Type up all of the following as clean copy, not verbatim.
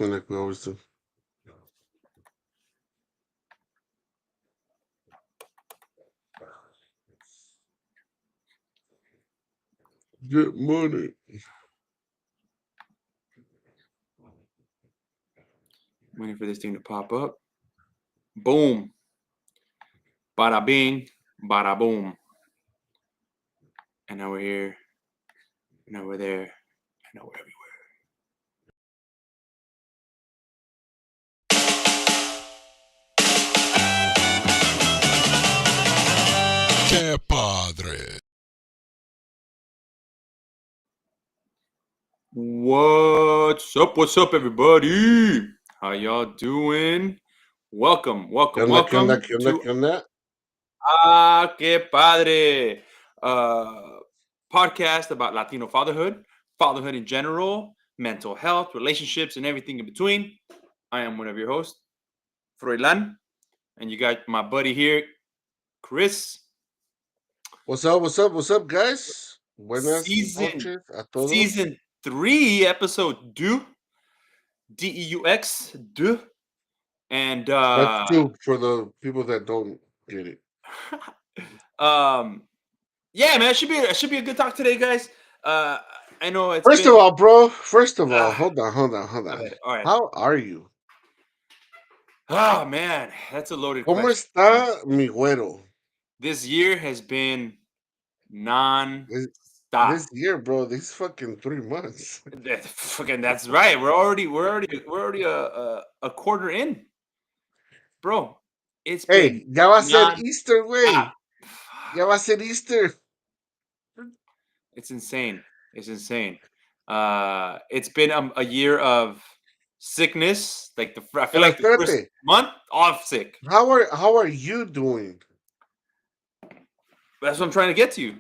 like we always do. Good morning. Waiting for this thing to pop up. Boom. Bada bing. Bada boom. And now we're here. And now we're there. And now we're everywhere. Que Padre. What's up, everybody? How y'all doing? Welcome ¿Qué onda? ¿Qué onda? welcome ¿Qué onda? to ¿Qué onda? Que Padre, podcast about Latino fatherhood in general, mental health, relationships, and everything in between. I am one of your hosts, Froilan, and you got my buddy here, Chris. What's up? What's up? What's up, guys? Buenas Season noches a todos. season 3, episode 2, Deux, deux, and That's two for the people that don't get it. yeah, man, it should be a good talk today, guys. I know it's First been of all, bro. First of all, uh, hold on. all right. How are you? Oh man, that's a loaded ¿Cómo question, man. está mi güero? This year has been This, non-stop. this year, bro. These fucking 3 months. That's right. We're already a quarter in, bro. It's been Hey, ya va a ser non-stop. Easter, güey. Ya va a ser Easter. It's insane. It's insane. It's been a year of sickness. I feel Pero like the first espérate. month off sick. How are you doing? That's what I'm trying to get to you.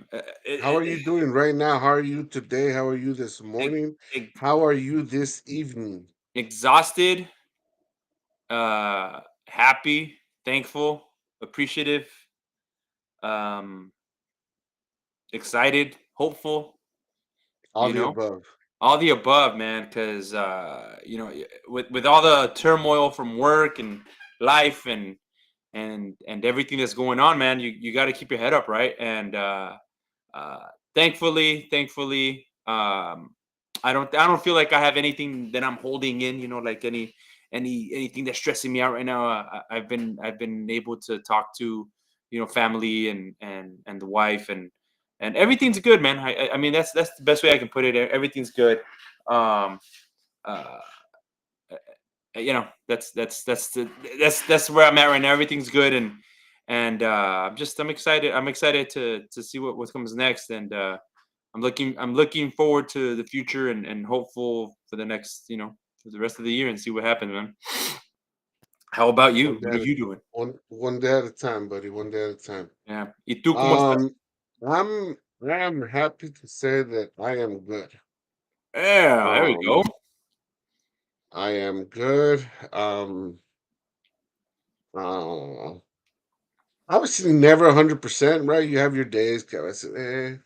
How are you doing right now? How are you today? How are you this morning? Ex- How are you this evening? exhausted, happy, thankful, appreciative, um, excited, hopeful. All You the know, above. all the above, man. Because with all the turmoil from work and life and everything that's going on, man, you got to keep your head up, right? And uh, thankfully, I don't feel like I have anything that I'm holding in, like anything that's stressing me out right now. I've been able to talk to family and the wife, and everything's good, man. I mean that's the best way I can put it. Everything's good. Um, uh, that's where I'm at right now. Everything's good, and I'm excited. I'm excited to see what comes next, and I'm looking forward to the future and hopeful for the next for the rest of the year and see what happens, man. How about you? One day What are at a, you doing? one day at a time, buddy. One day at a time. Yeah. ¿Y tú cómo estás? Um, I'm happy to say that I am good. Yeah, there we go. Um, I am good. Uh, Obviously never 100%, right? You have your days, que a veces,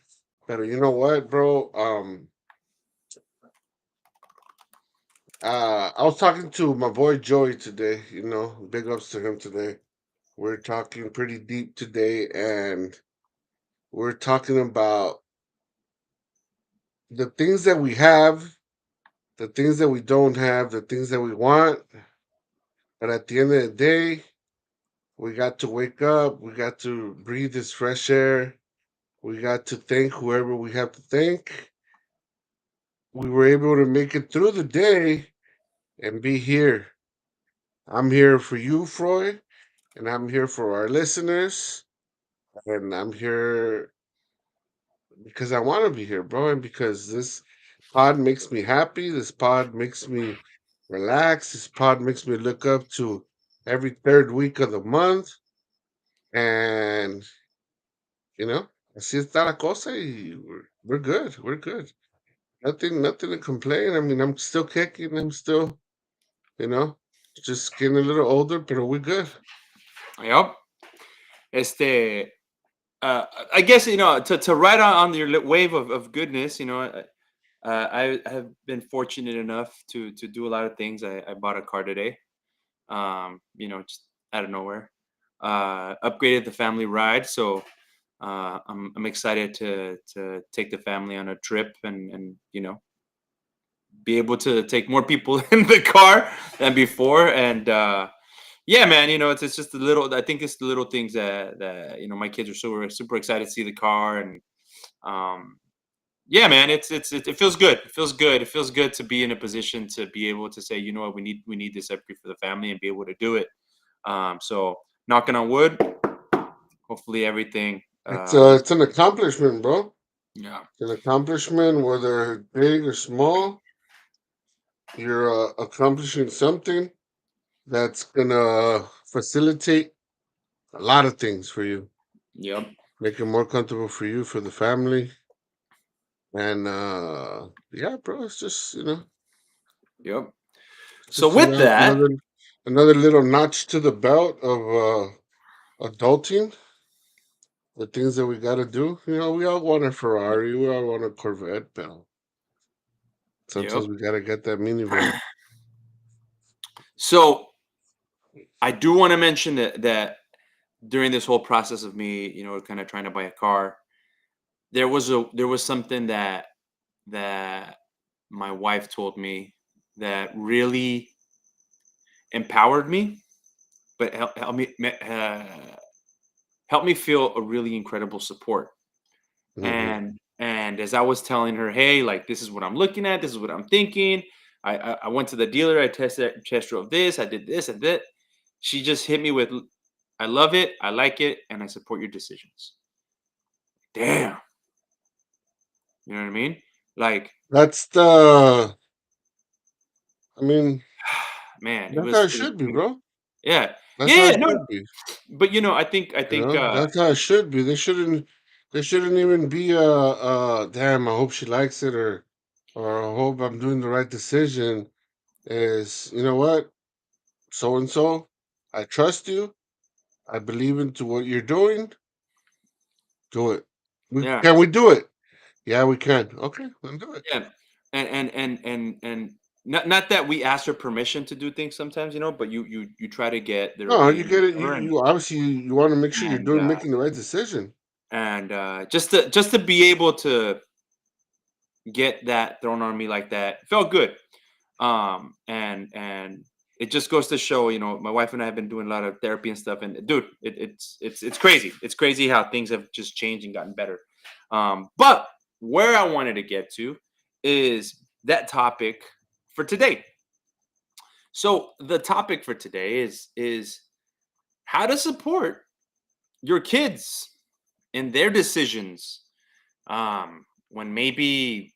But you know what, bro? I was talking to my boy Joey today. Big ups to him today. We're talking pretty deep today, and we're talking about the things that we have, the things that we don't have, the things that we want. But at the end of the day, we got to wake up. We got to breathe this fresh air. We got to thank whoever we have to thank. We were able to make it through the day and be here. I'm here for you, Freud, and I'm here for our listeners, and I'm here because I want to be here, bro, and because this pod makes me happy. This pod makes me relax. This pod makes me look up to every third week of the month, and así está la cosa. Y we're good. We're good. Nothing to complain. I mean, I'm still kicking. I'm still, you know, just getting a little older, but we're good. Yep. Este, I guess to ride on your wave of goodness. I have been fortunate enough to do a lot of things. I bought a car today. Just out of nowhere. Upgraded the family ride, so I'm excited to take the family on a trip and be able to take more people in the car than before. And yeah, man, it's just the little. I think it's the little things that my kids are super excited to see the car. And um, yeah, man, it feels good. It feels good. It feels good to be in a position to be able to say, you know what, we need this upgrade for the family and be able to do it. So knocking on wood, hopefully everything. It's an accomplishment, bro. Yeah. It's an accomplishment, whether big or small. You're accomplishing something that's gonna facilitate a lot of things for you, Yep. make it more comfortable for you, for the family, and yeah, bro. It's just Yep. So just with that, another little notch to the belt of adulting. The things that we got to do. We all want a Ferrari, we all want a Corvette, but sometimes yep. we got to get that minivan. So I do want to mention that during this whole process of me, kind of trying to buy a car, there was something that my wife told me that really empowered me, but helped me feel a really incredible support. Hmm. And as I was telling her, hey, like this is what I'm looking at, this is what I'm thinking. I went to the dealer, I test drove this, I did this and that. She just hit me with, I love it, I like it, and I support your decisions. Damn, you know what I mean? Like, That's the. I mean, man, it that's how was it it was should be, amazing. bro. Yeah, That's how yeah, it yeah, no, should be. but I think That's how it should be. They shouldn't. They shouldn't even be Damn, I hope she likes it, or I hope I'm doing the right decision. Is what? So and so. I trust you. I believe into what you're doing. Do it. yeah, Can we do it? Yeah, we can. Okay, then do it. yeah, and not that we ask her permission to do things sometimes, but you try to get their No, you opinion, get it. You whatever. and you obviously you want to make sure you're and doing uh, making the right decision. just to be able to get that thrown on me like that felt good. And it just goes to show, my wife and I have been doing a lot of therapy and stuff, and dude, it's crazy. It's crazy how things have just changed and gotten better. But where I wanted to get to is that topic for today. So the topic for today is how to support your kids in their decisions, when maybe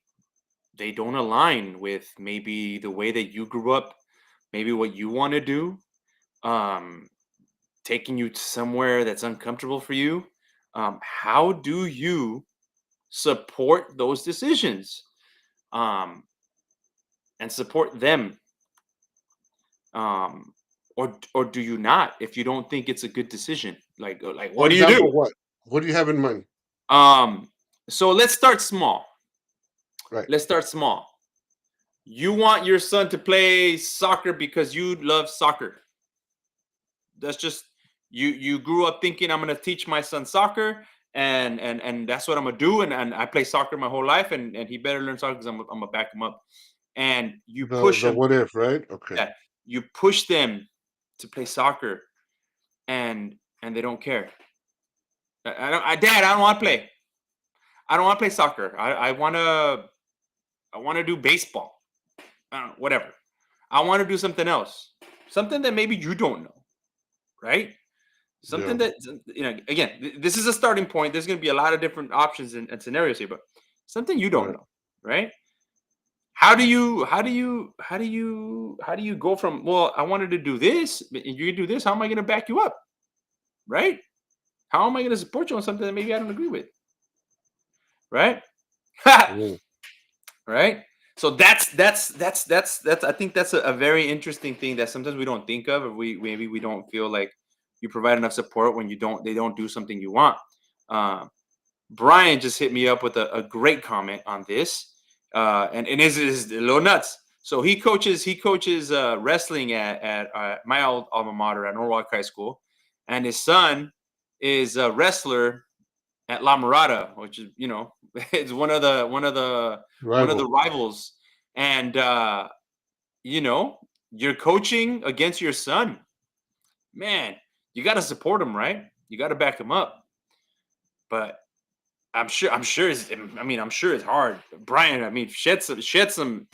they don't align with maybe the way that you grew up, maybe what you want to do, um, taking you to somewhere that's uncomfortable for you. How do you support those decisions, um, and support them, um, or do you not? If you don't think it's a good decision, like For what do you example, do? what? What do you have in mind? Um, so let's start small. Right. Let's start small. You want your son to play soccer because you love soccer. That's just you grew up thinking, I'm gonna teach my son soccer, and that's what I'm gonna do. And I play soccer my whole life, and he better learn soccer because I'm gonna back him up. And you push The him. what if, right? Okay. Yeah, you push them to play soccer, and they don't care. Dad, I don't want to play. I don't want to play soccer. I want to do baseball. I don't know, whatever. I want to do something else. Something that maybe you don't know, right? Something Yeah. that, again, this is a starting point. There's going to be a lot of different options and scenarios here, but something you don't Right. know, right? How do you go from, well, I wanted to do this, but you do this. How am I going to back you up, right? How am I going to support you on something that maybe I don't agree with, right? Mm. Right. So that's I think that's a very interesting thing that sometimes we don't think of, or we don't feel like you provide enough support when they don't do something you want. um Brian just hit me up with a great comment on this. and is a little nuts. So he coaches wrestling at my old alma mater at Norwalk High School, and his son is a wrestler at La Mirada, which is it's one of the Rival. rivals, and you know you're coaching against your son, man. You got to support him, right? You got to back him up, but I'm sure I'm sure it's hard. Brian, I mean, shed some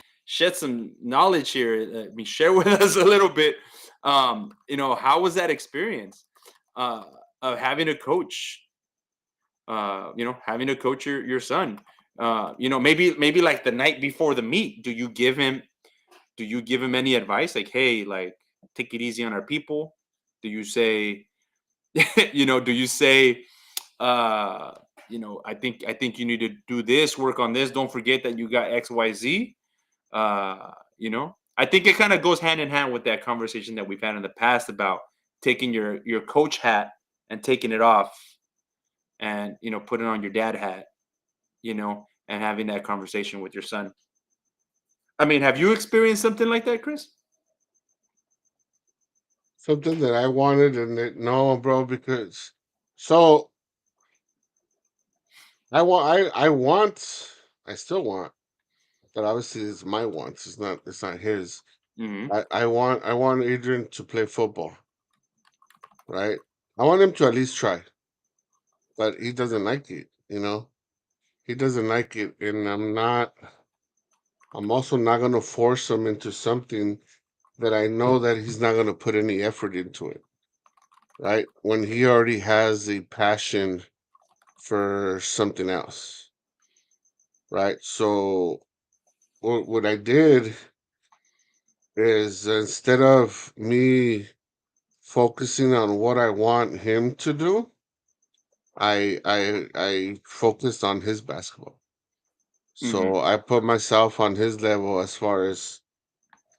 knowledge here. I mean, share with us a little bit. How was that experience uh of having a coach? Having to coach your son. Maybe like the night before the meet, do you give him any advice like, hey, like, take it easy on our people? Do you say, do you say, uh I think you need to do this, work on this, don't forget that you got XYZ? I think it kind of goes hand in hand with that conversation that we've had in the past about taking your coach hat and taking it off, and putting on your dad hat, and having that conversation with your son. I mean, have you experienced something like that, Chris? Something that I wanted and no, bro, because so I still want, but obviously it's my wants. It's not his. Hmm. I want Adrian to play football, right? I want him to at least try, but he doesn't like it. He doesn't like it, and I'm also not gonna force him into something that I know that he's not gonna put any effort into it, right? When he already has a passion for something else, right? So what I did is, instead of me focusing on what I want him to do, I focused on his basketball. Hmm. So I put myself on his level as far as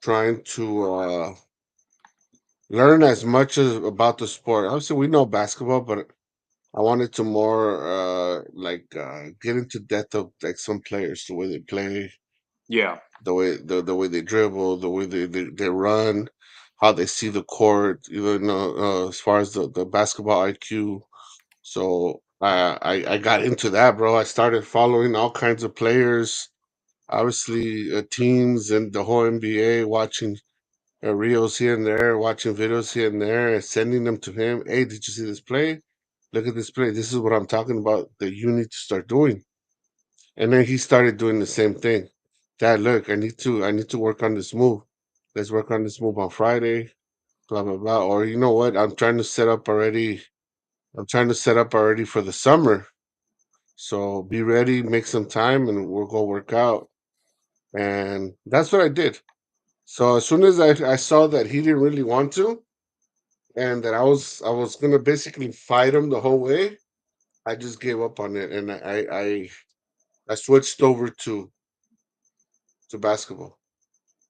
trying to learn as much as about the sport. Obviously, we know basketball, but I wanted to more get into depth of like some players, the way they play, Yeah. the way they dribble, the way they run, how they see the court. As far as the basketball IQ. So I got into that, bro. I started following all kinds of players, obviously teams and the whole NBA, watching reels here and there, watching videos here and there, and sending them to him. Hey, did you see this play? Look at this play. This is what I'm talking about that you need to start doing. And then he started doing the same thing. Dad, look, I need to work on this move. Let's work on this move on Friday. Blah blah blah. Or you know what? I'm trying to set up already for the summer. So be ready, make some time, and we'll go work out. And that's what I did. So as soon as I saw that he didn't really want to, and that I was gonna basically fight him the whole way, I just gave up on it, and I switched over to basketball.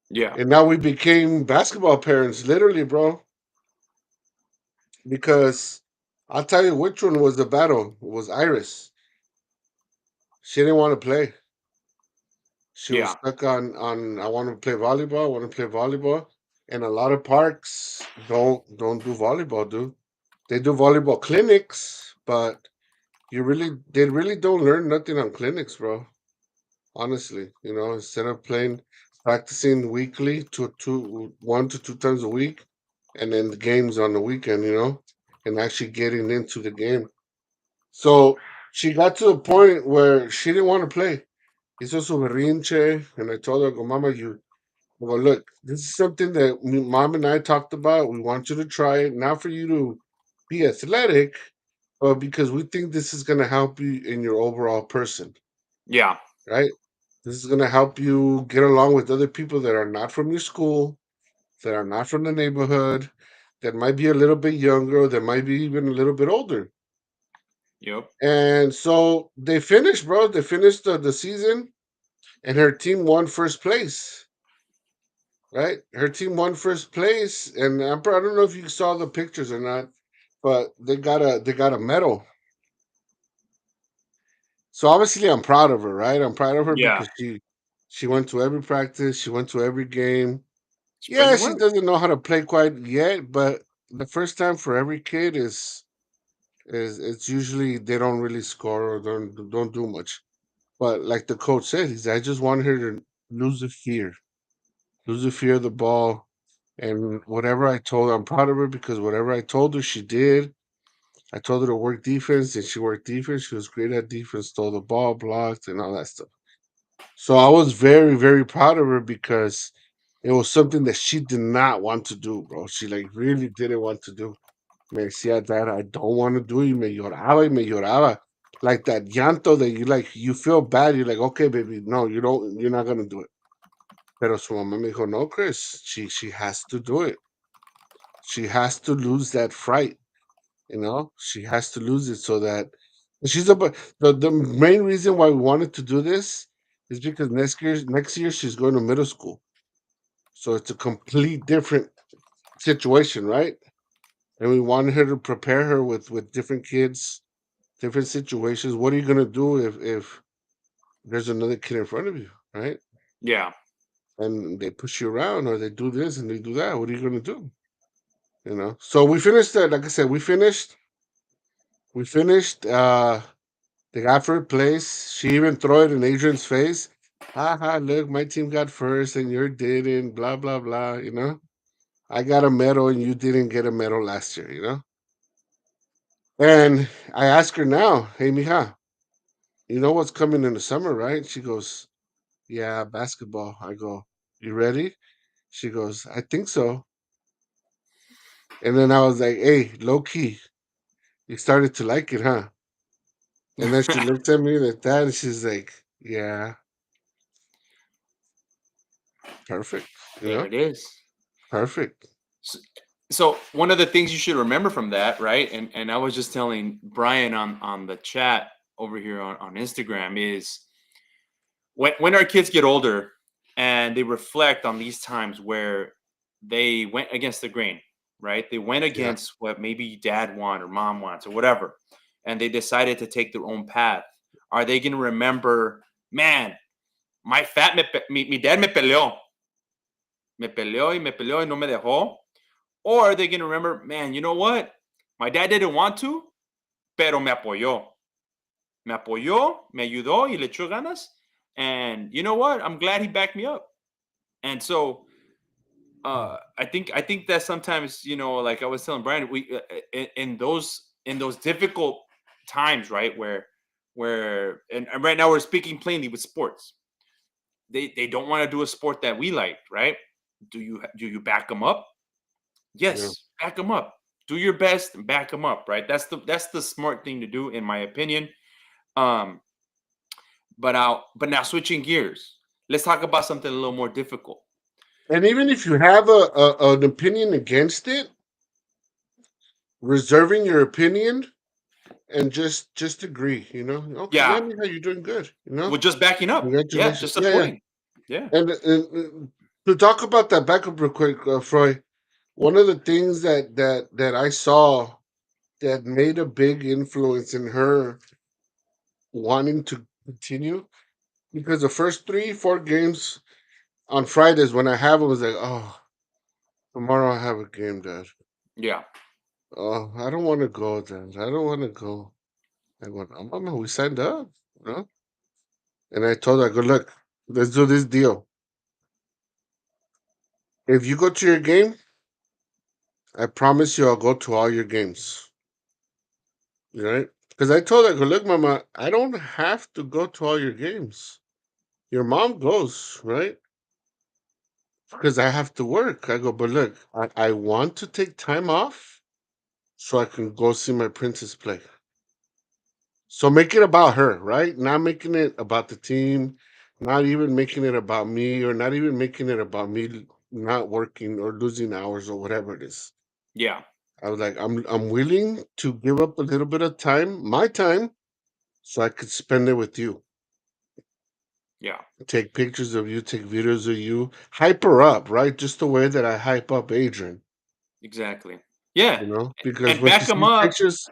Yeah. And now we became basketball parents, literally, bro. Because I'll tell you which one was the battle. It was Iris. She didn't want to play. She was Yeah. stuck on I want to play volleyball. I want to play volleyball. And a lot of parks don't do volleyball, dude. They do volleyball clinics, but they really don't learn nothing on clinics, bro. Honestly, instead of practicing weekly, 1 to 2 times a week, and then the games on the weekend, and actually getting into the game. So she got to a point where she didn't want to play. Hizo su berrinche, and I told her, "Go, Mama, I go, look, this is something that Mom and I talked about. We want you to try it, not for you to be athletic, but because we think this is going to help you in your overall person, Yeah. right? This is going to help you get along with other people that are not from your school, that are not from the neighborhood, that might be a little bit younger, that might be even a little bit older." Yep. And so they finished, bro. They finished the season, and her team won first place, right? Her team won first place, and I don't know if you saw the pictures or not, but they got a medal. So obviously, I'm proud of her, right? I'm proud of her Yeah. because She went to every practice. She went to every game. Spreading Yeah, the she word. doesn't know how to play quite yet, but the first time for every kid is it's usually they don't really score or don't do much. But like the coach said, he's I just want her to lose the fear of the ball, and whatever I told her, I'm proud of her because whatever I told her, she did. I told her to work defense, and she worked defense. She was great at defense, stole the ball, blocked, and all that stuff. So I was very, very proud of her because it was something that she did not want to do, bro. She like really didn't want to do. Me decía, Dad, I don't want to do it. Y me lloraba. Like that llanto that you feel bad. You're like, okay, baby, no, you're not gonna do it. Pero su mamá me dijo, no, Chris, she has to do it. She has to lose that fright. She has to lose it so that she's about the main reason why we wanted to do this is because next year she's going to middle school. So it's a complete different situation, right? And we wanted her to prepare her with different kids, different situations. What are you gonna do if there's another kid in front of you, right? Yeah. And they push you around or they do this and they do that. What are you gonna do? So we finished that. Like I said, we finished. We finished. They got first place. She even threw it in Adrian's face. Ha ha! Look, my team got first and yours didn't. Blah blah blah. I got a medal and you didn't get a medal last year. And I ask her now, hey mija, you know what's coming in the summer, right? She goes, yeah, basketball. I go, you ready? She goes, I think so. And then I was like, hey, low key, you started to like it, huh? And then she looked at me like that and she's like, yeah, perfect. There it is. Perfect. So, so one of the things you should remember from that, right? And I was just telling Brian on the chat over here on Instagram is when our kids get older and they reflect on these times where they went against the grain, right? They went Yeah. against what maybe dad wants or mom wants or whatever, and they decided to take their own path. Are they going to remember, man, mi dad me peleó y no me dejó? Or are they going to remember, man, you know what? My dad didn't want to, pero me apoyó. Me apoyó, me ayudó y le echó ganas. And you know what? I'm glad he backed me up. And so I think that sometimes, like I was telling Brian, we in those difficult times, right, where and right now we're speaking plainly with sports. They don't want to do a sport that we like, right? Do you back them up? Yeah. Yes, back them up. Do your best and back them up, right? That's the smart thing to do, in my opinion. Um, but now switching gears, let's talk about something a little more difficult. And even if you have an opinion against it, reserving your opinion and just agree, Okay, yeah, Yeah, mija, you're doing good, well, just backing up. Yeah, Congratulations. just Yeah, yeah. supporting. Yeah, And to talk about that backup real quick, Freud, one of the things that I saw that made a big influence in her wanting to continue because the first 3, 4 games on Fridays when I have it was like, oh, tomorrow I have a game, Dad. yeah, Oh, I don't want to go, Dad. I don't want to go. I went, oh, Mama, we signed up, you know? And I told her, I go, look, let's do this deal. If you go to your game, I promise you I'll go to all your games. Right? Because I told her, I go, look, Mama, I don't have to go to all your games. Your mom goes, right? Because I have to work. I go, but look, I want to take time off so I can go see my princess play. So make it about her, right? Not making it about the team, not even making it about me, or not even making it about me not working or losing hours or whatever it is. yeah, I was like, I'm willing to give up a little bit of time, my time, so I could spend it with you. yeah, Take pictures of you, take videos of you, hype her up, right? Just the way that I hype up Adrian, exactly. Yeah, because and when she back them sees up. pictures,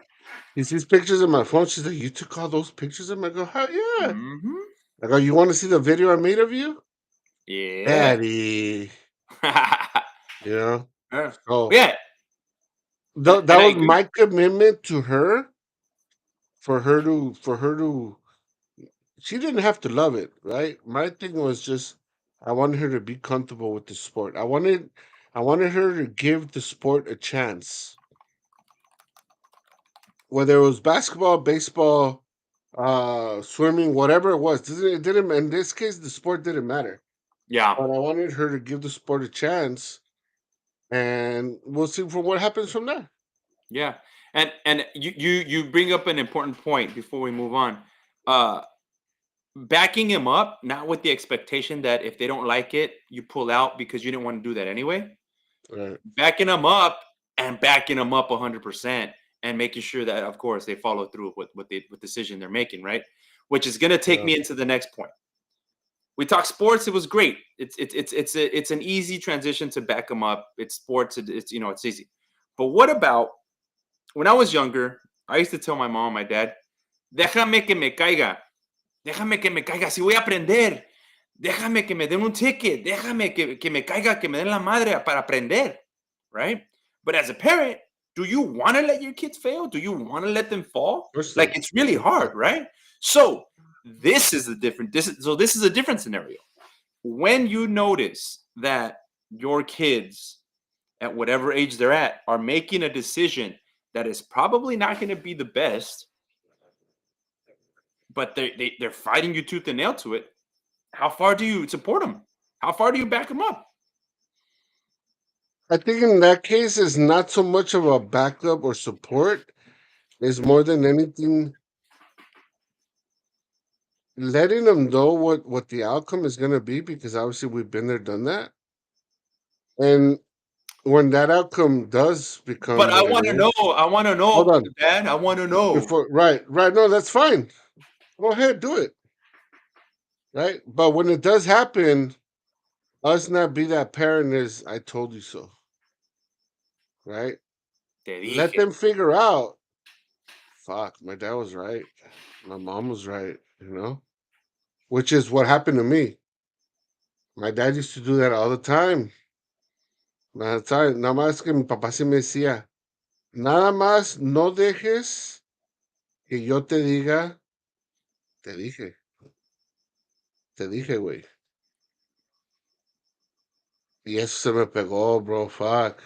he sees pictures of my phone. She's like, "You took all those pictures of me?" I go, "Hell yeah!" Hmm. I go, you want to see the video I made of you? Yeah. Daddy. You know? So Yeah, that and I was agree. my commitment to her for her to she didn't have to love it, right? My thing was just I wanted her to be comfortable with the sport. I wanted her to give the sport a chance. Whether it was basketball, baseball, swimming, whatever it was. It didn't in this case the sport didn't matter. Yeah, But I wanted her to give the sport a chance and we'll see from what happens from there. yeah, and you bring up an important point before we move on. Uh, Backing him up, not with the expectation that if they don't like it, you pull out because you didn't want to do that anyway. Right. Backing them up and backing them up 100% and making sure that, of course, they follow through with what the decision they're making, right? Which is going to take Yeah. me into the next point. We talk sports. It was great. It's an easy transition to back them up. It's sports. It's it's easy. But what about when I was younger? I used to tell my mom, and my dad, "Déjame que me caiga. Déjame que me caiga. Si voy a aprender. Déjame que me den un ticket. Déjame que me caiga, que me den la madre para aprender." Right? But as a parent, do you want to let your kids fail? Do you want to let them fall? Of course Like not. it's really Of course hard, not. right? So this is the different. This is a different scenario. When you notice that your kids at whatever age they're at are making a decision that is probably not going to be the best, but they're fighting you tooth and nail to it. How far do you support them? How far do you back them up? I think in that case it's not so much of a backup or support. It's more than anything letting them know what the outcome is going to be because obviously we've been there, done that. And when that outcome does But become I what it want to know. is, I want to hold know, on. Dad. I want to know. Before right, no, that's fine. Go ahead, do it. Right. But when it does happen, us not be that parent is I told you so. Right. Te Let dije. them figure out, fuck, my dad was right. My mom was right, which is what happened to me. My dad used to do that all the time. Nada más que mi papá sí me decía, nada más no dejes que yo te diga, te dije, te dije, güey. Y eso se me pegó, bro. Fuck.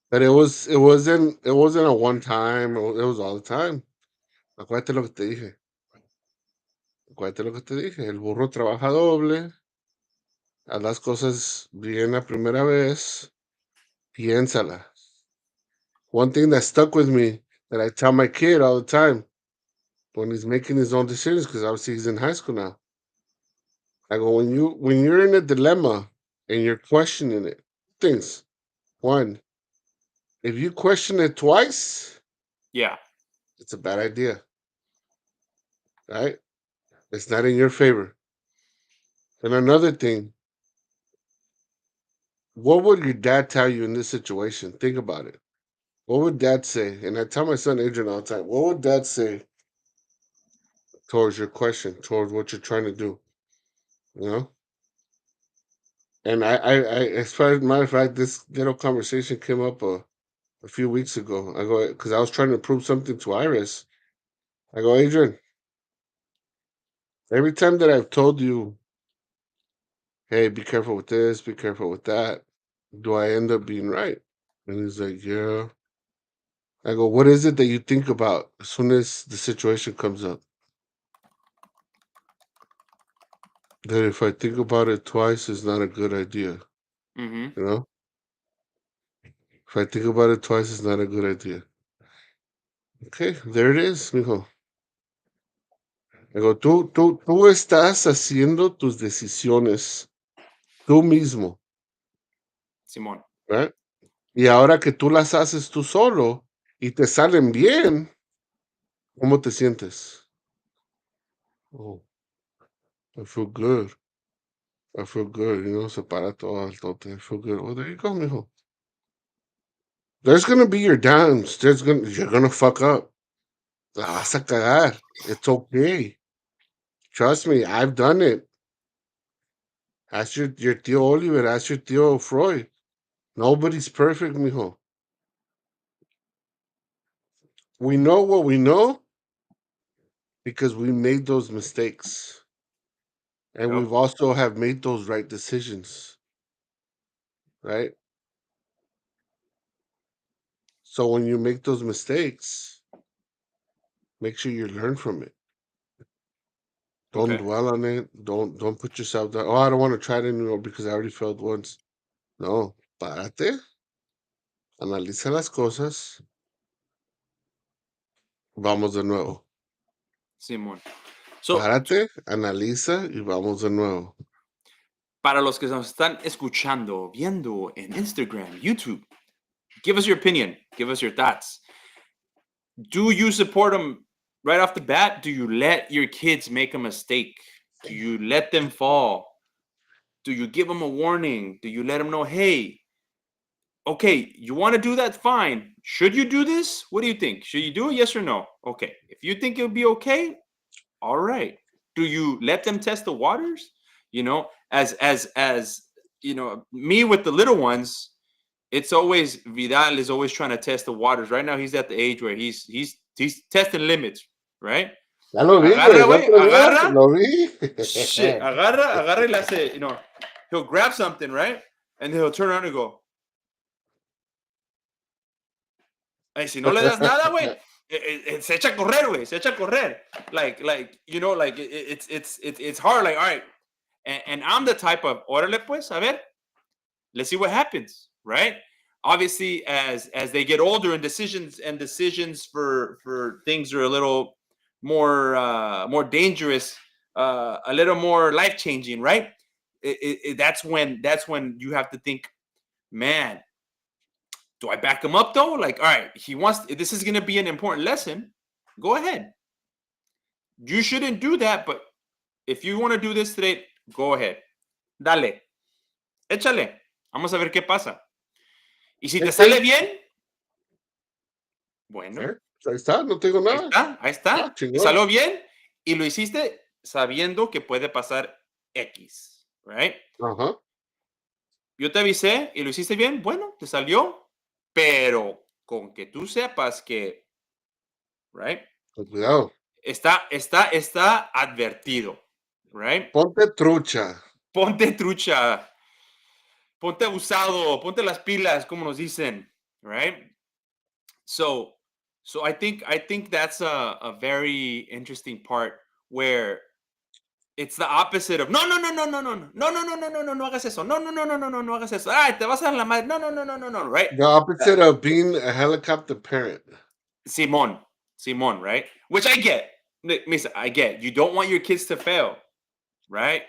But it wasn't a one time. It was all the time. Acuérdate lo que te dije. Acuérdate lo que te dije. El burro trabaja doble. Haz las cosas bien la primera vez. Piénsala. One thing that stuck with me that I tell my kid all the time when he's making his own decisions, because obviously he's in high school now. I go, when you're in a dilemma and you're questioning it, things. One, if you question it twice, Yeah. it's a bad idea, right? It's not in your favor. And another thing, what would your dad tell you in this situation? Think about it. What would dad say? And I tell my son Adrian all the time, what would dad say towards your question, towards what you're trying to do? You know? And as far as a matter of fact, this little conversation came up a few weeks ago. I go, because I was trying to prove something to Iris. I go, Adrian, every time that I've told you, hey, be careful with this, be careful with that, do I end up being right? And he's like, yeah. I go, what is it that you think about as soon as the situation comes up? That if I think about it twice, it's not a good idea. Mm-hmm. You know? If I think about it twice, it's not a good idea. Okay, there it is, mijo. I go, tú estás haciendo tus decisiones tú mismo, Simón. ¿verdad? Y ahora que tú las haces tú solo y te salen bien, ¿cómo te sientes? Oh, I feel good. I feel good. Separa todo el tote. I feel good. Oh, there you go, mijo. There's gonna be your downs. You're gonna fuck up. La vas a cagar. It's okay. Trust me, I've done it. Ask your tío Oliver, ask your tío Freud. Nobody's perfect, mijo. We know what we know because we made those mistakes. And Yep. we've also have made those right decisions, right? So when you make those mistakes, make sure you learn from it. Don't Okay. dwell on it. Don't put yourself down. Oh, I don't want to try it anymore because I already failed once. No, párate, analiza las cosas, vamos de nuevo. Simón. So, Párate, analiza y vamos de nuevo. para los que nos están escuchando, viendo en Instagram, YouTube, give us your opinion. Give us your thoughts. Do you support them right off the bat? Do you let your kids make a mistake? Do you let them fall? Do you give them a warning? Do you let them know, hey, okay, you want to do that? Fine. Should you do this? What do you think? Should you do it? Yes or no? Okay. If you think it'll be okay, all right. Do you let them test the waters? You know, as you know, me with the little ones, it's always Vidal is always trying to test the waters. Right now, he's at the age where he's testing limits, right? Ya lo vi, güey. Agarra, El güey, otro día agarra. lo vi. Shit, agarra y le hace, he'll grab something, right? And then he'll turn around and go, hey, si no le das nada, güey, se echa a correr, güey, se echa a correr. Like, like it's hard. Like, all right, and I'm the type of, órale, pues, a ver, let's see what happens, right? Obviously, as they get older and decisions for things are a little more dangerous, a little more life changing, right? That's when you have to think, man, do I back him up though? Like, all right, he wants this is going to be an important lesson. Go ahead. You shouldn't do that, but if you want to do this today, go ahead. Dale, échale. Vamos a ver qué pasa. Y si te sale bien, bueno, Ahí está, no te digo ahí nada. está, ahí Ah, está. Te chingón. salió bien y lo hiciste sabiendo que puede pasar X, right? Ajá. Yo te avisé y lo hiciste bien, bueno, te salió, pero con que tú sepas que, right? Con cuidado. Está advertido, right? Ponte trucha. Ponte trucha, ponte abusado, ponte las pilas, como nos dicen, right? So, so I think that's a very interesting part where it's the opposite of no hagas eso, no hagas eso, ay, te vas a dar la madre, no, right? The opposite of being a helicopter parent. Simon, right? Which I get, Misa, I get. You don't want your kids to fail, right?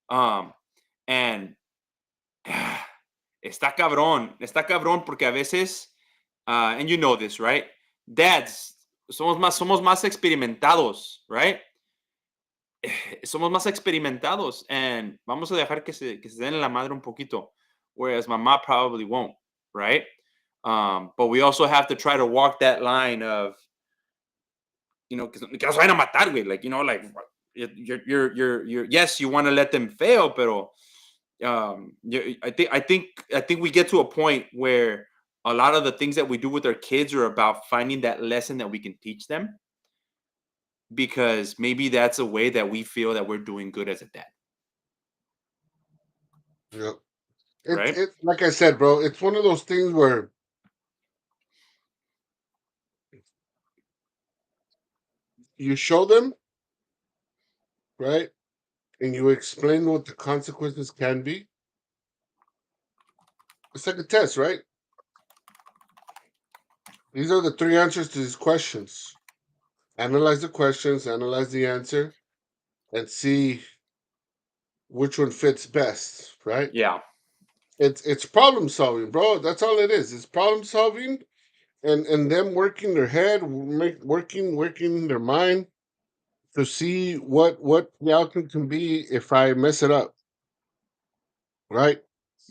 And está cabrón porque a veces, and you know this, right? Dads, somos más experimentados, right? Somos más experimentados and vamos a dejar que se den la madre un poquito, whereas mamá probably won't, right? But we also have to try to walk that line of, que nos vayan a matar, güey. Like, you're yes, you want to let them fail, pero I think we get to a point where a lot of the things that we do with our kids are about finding that lesson that we can teach them, because maybe that's a way that we feel that we're doing good as a dad, Yeah. right? It like I said, bro, it's one of those things where you show them, right? And you explain what the consequences can be. It's like a test, right? These are the three answers to these questions. Analyze the questions, analyze the answer, and see which one fits best, right? Yeah, It's problem solving, bro. That's all it is. It's problem solving and them working their head, working their mind to see what the outcome can be if I mess it up, right?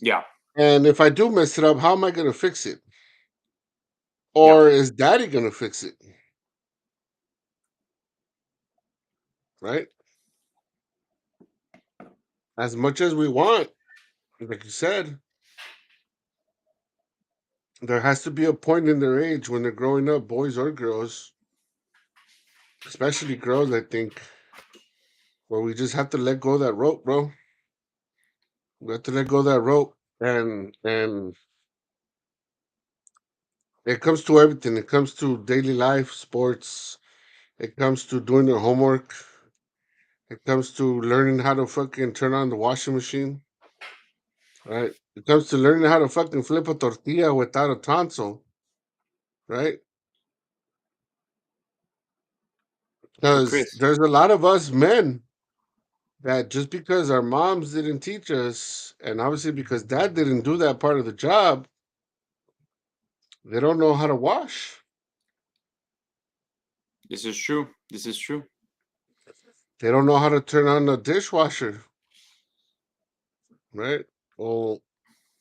yeah, And if I do mess it up, how am I going to fix it? yeah, Or is daddy going to fix it? Right? as much as we want, like you said, there has to be a point in their age when they're growing up, boys or girls, especially girls, I think, where we just have to let go of that rope, bro. We have to let go of that rope, and it comes to everything. It comes to daily life, sports. It comes to doing their homework. It comes to learning how to fucking turn on the washing machine. Right? It comes to learning how to fucking flip a tortilla without a tonsil. Right? So, Because Chris, there's a lot of us men that just because our moms didn't teach us, and obviously because dad didn't do that part of the job, they don't know how to wash. this is true. This is true. They don't know how to turn on the dishwasher. Right? O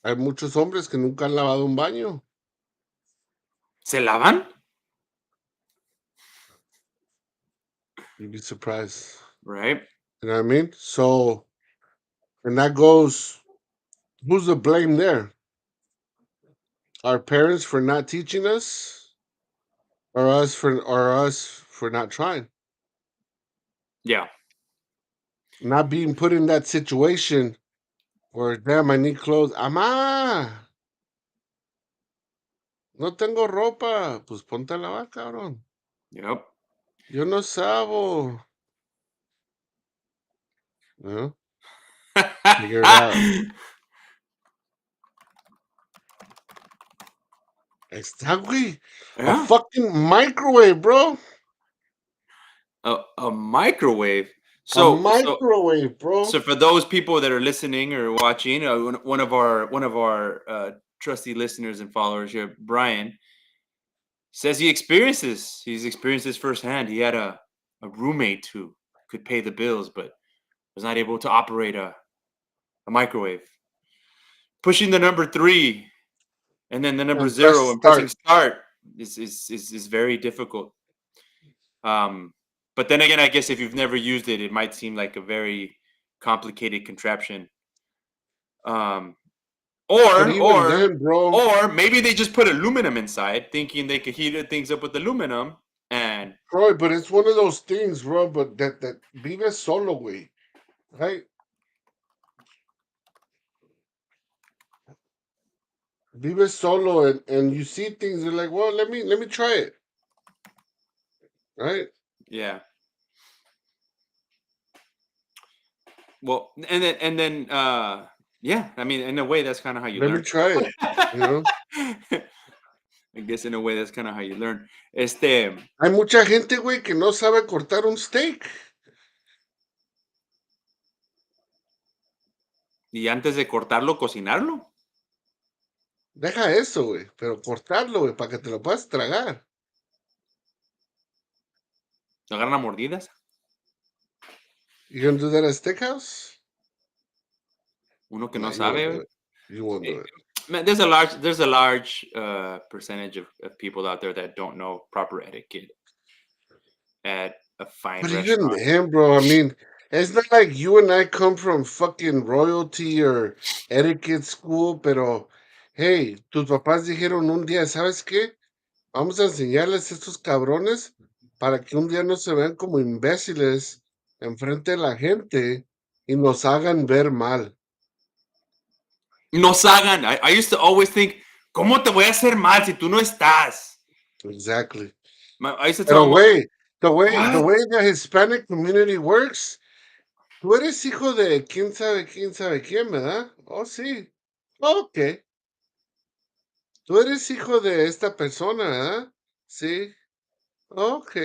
hay muchos hombres que nunca han lavado un baño. ¿Se lavan? You'd be surprised. Right. You know what I mean? So, and that goes, who's the blame there? Our parents for not teaching us, or us for not trying, Yeah. not being put in that situation where damn I need clothes. Amá, no tengo ropa. Pues ponte a lavar, cabrón. Yep. Yo no sabo. You know, figure it out. Exactly. A Yeah. fucking microwave, bro. A microwave. A So microwave, bro. so for those people that are listening or watching, one of our trusty listeners and followers here, Brian, says he experienced this. He's experienced this firsthand. He had a roommate who could pay the bills, but was not able to operate a microwave. Pushing the number 3 and then the number And press 0 and pressing start. start is very difficult. Um, but then again, I guess if you've never used it, it might seem like a very complicated contraption. Um, But or even or then, bro, or maybe they just put aluminum inside, thinking they could heat things up with aluminum. And Troy, but it's one of those things, bro. But that vive solo way, right? Vive solo, and you see things. You're like, well, let me try it, right? yeah, well, and then yeah, I mean, in a way, that's kind of how you Let me learn. try it. You know, I guess in a way, that's kind of how you learn. hay mucha gente, güey, que no sabe cortar un steak. Y antes de cortarlo, cocinarlo, Deja eso, güey, pero cortarlo, güey, para que te lo puedas tragar. lo agarran a mordidas. You gonna do that at steakhouse? Uno que Nah, no you won't sabe, do güey. it. You won't do Eh, it. Man, there's a large percentage of people out there that don't know proper etiquette at a fine But even restaurant. then, bro, I mean, it's not like you and I come from fucking royalty or etiquette school, pero hey, tus papás dijeron un día, ¿sabes qué? Vamos a enseñarles a estos cabrones para que un día no se vean como imbéciles enfrente de la gente y nos hagan ver mal. Nos hagan. I used to always think, ¿cómo te voy a hacer mal si tú no estás? Exactly. I used to tell Pero my mom, güey, the what? way the Hispanic community works, tú eres hijo de quién sabe quién, ¿verdad? Oh, sí. Ok. Tú eres hijo de esta persona, ¿verdad? Sí. Ok.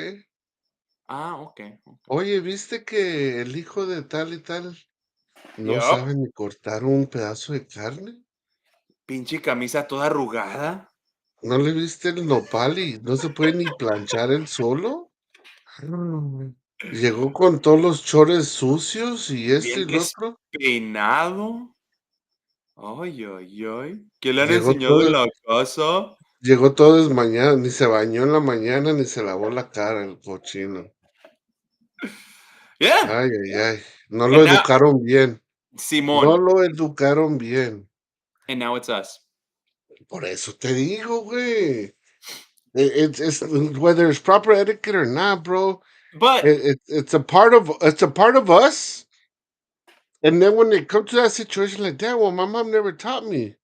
Ah, okay, okay. Oye, ¿viste que el hijo de tal y tal no Yup. sabe ni cortar un pedazo de carne? Pinche camisa toda arrugada. ¿No le viste el nopal y no se puede ni planchar él solo? Mm. Llegó con todos los chores sucios y esto Bien y lo otro. despeinado. Ay, ay, ay. ¿Qué le han Llegó enseñado en todo, la casa? llegó todo desmañado, ni se bañó en la mañana, ni se lavó la cara el cochino. Yeah. Ay, ay, ay. No lo And now, educaron bien. No Simón. lo educaron bien. And now it's us. Por eso te digo, güey. It's whether it's proper etiquette or not, bro. But It's a part of us. And then when they come to that situation like that, well, my mom never taught me.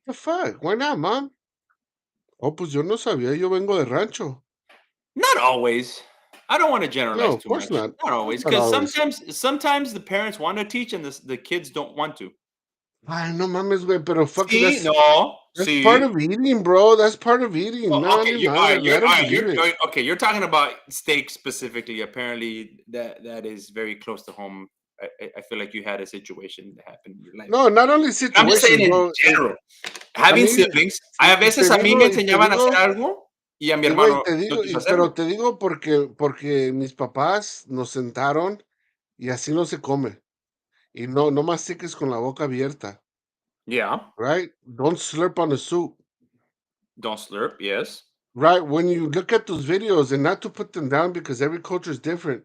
The fuck? Why not, mom? Oh, pues yo no sabía. Yo vengo de rancho. not always. I don't want to No, generalize of too course much. not. Not Of course always, not because always. sometimes the parents want to teach and the kids don't want to. Ay, no mames, güey. Pero fuck it. See, That's no, that's part see. of eating, bro. That's part of eating. Oh, No, okay, ni you're all madre. right. You're Let all them right. believe it. Okay. You're talking about steak specifically. Apparently, that is very close to home. I feel like you had a situation that happened in your life. No, not only I'm just saying situations, in bro. general. A Having mí, siblings, y, a y veces te a mí me digo, y te enseñaban a hacer digo, algo y a mi y güey, hermano te no digo, quiso pero hacerlo. te digo porque mis papás nos sentaron y así no se come. Y no mastiques con la boca abierta, Yeah, right? Don't slurp on the soup, don't slurp. Yes. right? When you look at those videos, and not to put them down because every culture is different,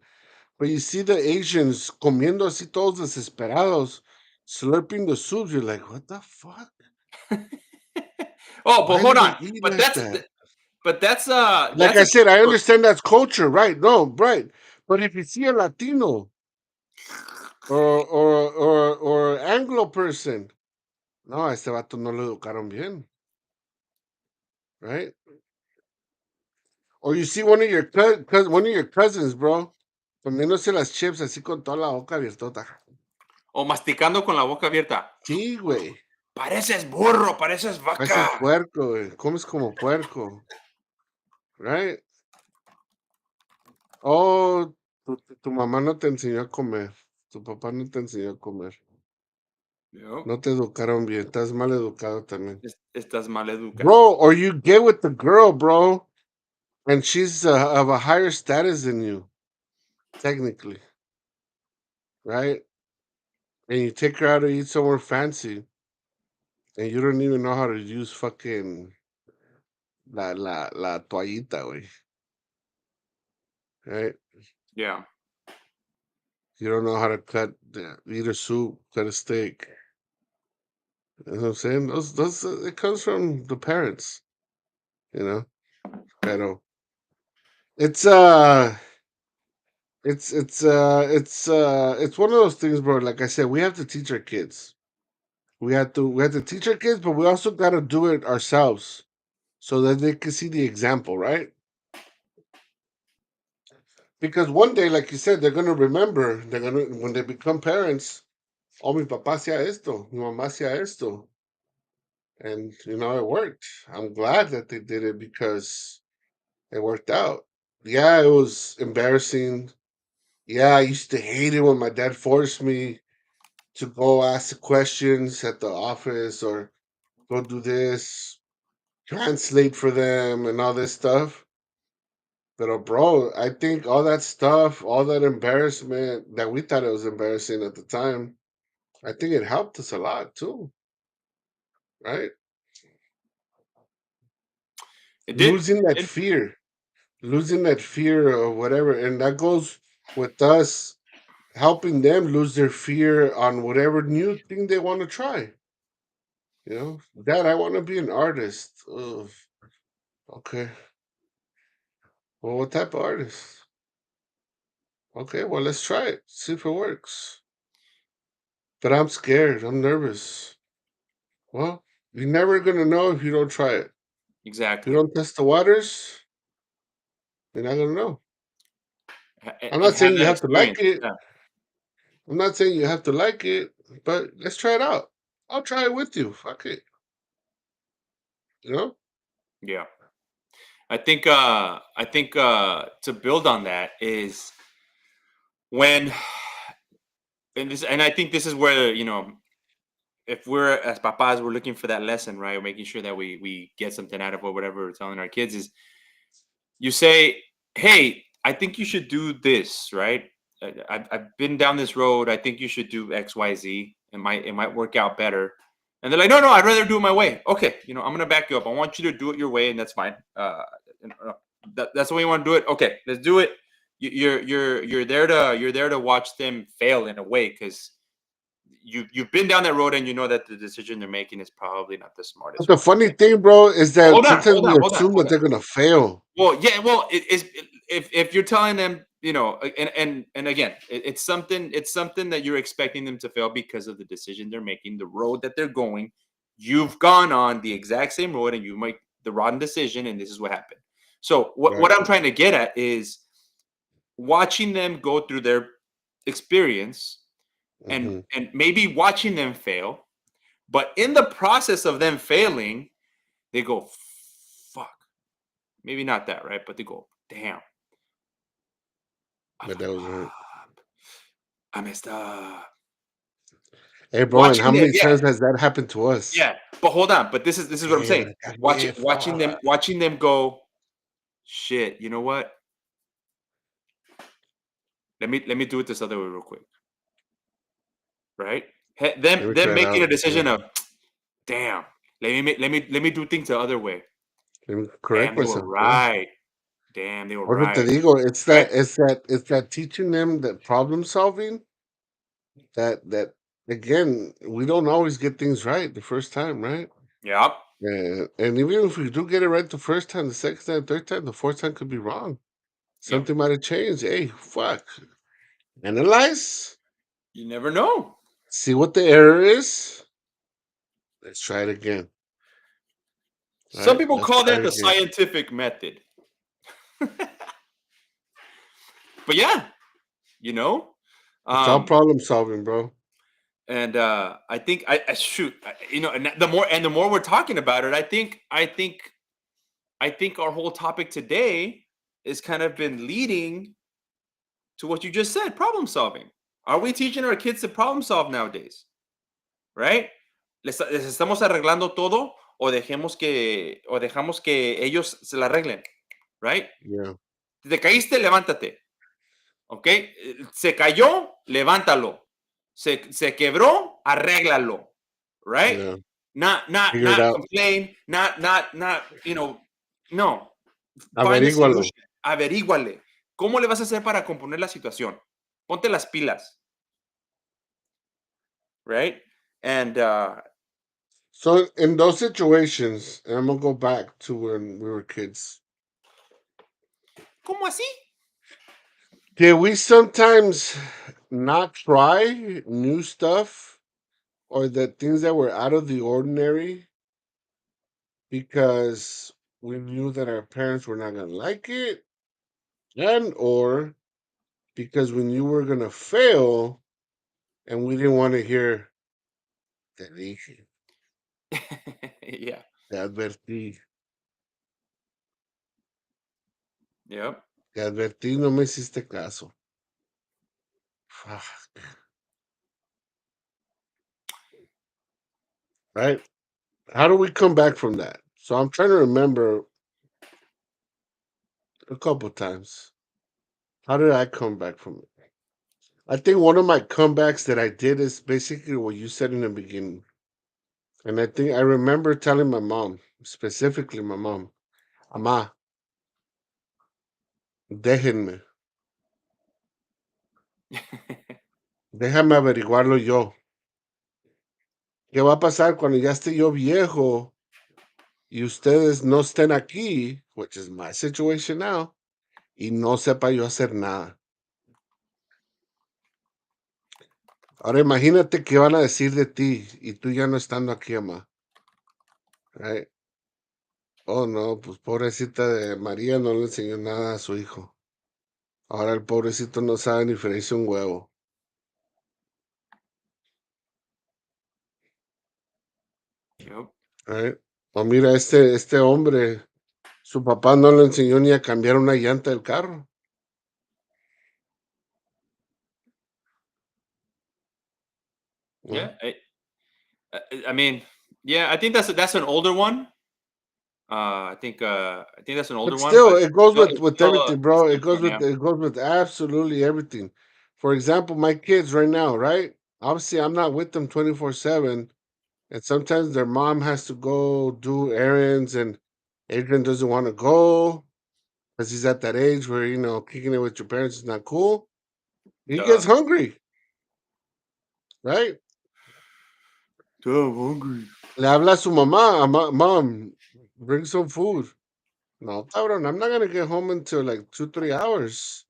but you see the Asians comiendo así todos desesperados, slurping the soup. You're like, what the fuck? Oh, but Why hold do on. they eat But like that's that? but Like that's I a said, I culture. understand that's culture, right? No, right. But if you see a Latino or Anglo person, no, a este vato no lo educaron bien, right? Or you see one of your cousins, bro, comiéndose las chips así con toda la boca abiertota. O masticando con la boca abierta. Sí, güey. Pareces burro, pareces Pareces vaca. puerco, güey. Comes como puerco, right? Oh, tu mamá no te enseñó a comer. Tu papá no te enseñó a comer. Yo, No te educaron bien. Estás mal educado también. estás mal educado. Bro, or you get with the girl, bro, and she's of a higher status than you, technically, right? And you take her out to eat somewhere fancy, and you don't even know how to use fucking la toallita, güey, right? Yeah. You don't know how to eat a soup, cut a steak. You know what I'm saying? Those it comes from the parents, you know. Pero it's it's one of those things, bro. Like I said, we have to teach our kids. We have to teach our kids, but we also got to do it ourselves so that they can see the example, right? Because one day, like you said, they're gonna remember. They're gonna when they become parents. Oh, mi papá hacía esto, mi mamá hacía esto, and it worked. I'm glad that they did it because it worked out. Yeah, it was embarrassing. Yeah, I used to hate it when my dad forced me to go ask the questions at the office or go do this, translate for them, and all this stuff. But bro, I think all that stuff, all that embarrassment that we thought it was embarrassing at the time, I think it helped us a lot too, right? It did. Losing that It, fear, losing that fear of whatever. And that goes with us helping them lose their fear on whatever new thing they want to try. Dad, I want to be an artist. Ugh, okay. Well, what type of artist? Okay, well, let's try it. See if it works. But I'm scared. I'm nervous. Well, you're never gonna know if you don't try it. If you exactly. don't test the waters, you're not gonna know. I'm And not have saying you that have to like experience. it. Yeah. I'm not saying you have to like it, but let's try it out. I'll try it with you. Fuck it. You know? Yeah. I think to build on that is when and I think this is where, if we're as papas, we're looking for that lesson, right? We're making sure that we get something out of whatever we're telling our kids is you say, "Hey, I think you should do this," right? I've been down this road. I think you should do X, Y, Z. It might work out better. And they're like, "No, I'd rather do it my way." Okay, I'm gonna back you up. I want you to do it your way, and that's fine. That's the way you want to do it. Okay, let's do it. You're there to watch them fail in a way because you've been down that road and you know that the decision they're making is probably not the But smartest the one. funny Right? thing, bro, is that Hold on, sometimes hold we on, hold on, assume that hold on. they're gonna fail. Well, yeah, well, if you're telling them, and again, it's something that you're expecting them to fail because of the decision they're making, the road that they're going. You've gone on the exact same road, and you make the wrong decision, and this is what happened. So, what Right. I'm trying to get at is watching them go through their experience, and Hmm. maybe watching them fail, but in the process of them failing, they go, "Fuck." Maybe not that, right? But they go, "Damn, I But that fucked was right. up. I messed up." Hey, bro, and how Watching them, many yeah, times has that happened to us? yeah. But hold on. But this is what I'm Damn, saying. la cagué, fuck. Watching them go. Shit. You know what? Let me do it this other way real quick. Right? Let me Them try it making a out. Yeah. decision of, damn. Let me do things the other way. Let me Damn, correct they were myself. Yeah. right. Damn, they were Por eso te right. digo, Right? it's that teaching them that problem solving that again, we don't always get things right the first time, right? Yep. And even if we do get it right the first time, the second time, third time, the fourth time could be wrong. Yep. Something might have changed. Hey, fuck. Analyze, You never know. see what the error is. Let's try it again. Some Right? people Let's call try that it the again. scientific method. But yeah, you know. It's all Um, problem solving, bro. and I think I shoot, and the more we're talking about it, I think our whole topic today is kind of been leading to what you just said, problem solving. Are we teaching our kids to problem solve nowadays? Right? Les estamos arreglando todo o dejamos que ellos se la arreglen, right? Yeah, Si te caíste, levántate. ¿Ok? Se cayó, levántalo. Se quebró, arréglalo. Right? yeah. Figure it Not out. complain, no. Find a Averígualo. solution. Averíguale. ¿Cómo le vas a hacer para componer la situación? Ponte las pilas. Right? And, So in those situations, and I'm gonna go back to when we were kids. ¿cómo así? Did we sometimes not try new stuff or the things that were out of the ordinary because we knew that our parents were not gonna like it, and or because we knew we were gonna fail and we didn't want to hear te dije, Yeah. te advertí, Yep. te advertí, no me hiciste caso. Fuck, right? How do we come back from that? So I'm trying to remember a couple times. How did I come back from it? I think one of my comebacks that I did is basically what you said in the beginning. And I think I remember telling my mom, specifically my mom, Ama, déjenme, déjame averiguarlo yo. ¿Qué va a pasar cuando ya esté yo viejo y ustedes no estén aquí, which is my situation now, y no sepa yo hacer nada? Ahora imagínate qué van a decir de ti y tú ya no estando aquí, Ama. Right? Oh, no, pues pobrecita de María no le enseñó nada a su hijo. Ahora el pobrecito no sabe ni freírse un huevo. Yep. Right? O mira, este hombre, su papá no le enseñó ni a cambiar una llanta del carro. Yeah. ¿No? I mean, yeah, I think that's an older one. I think that's an older But one, still, but it goes it's with still everything, a bro. It decent goes one, with yeah. absolutely everything. For example, my kids right now, right? Obviously, I'm not with them 24/7, and sometimes their mom has to go do errands, and Adrian doesn't want to go because he's at that age where kicking it with your parents is not cool. He gets Duh. hungry, right? So hungry. Le habla a su mamá, Mom, bring some food. No, cabrón, I'm not gonna get home until like 2, 3 hours.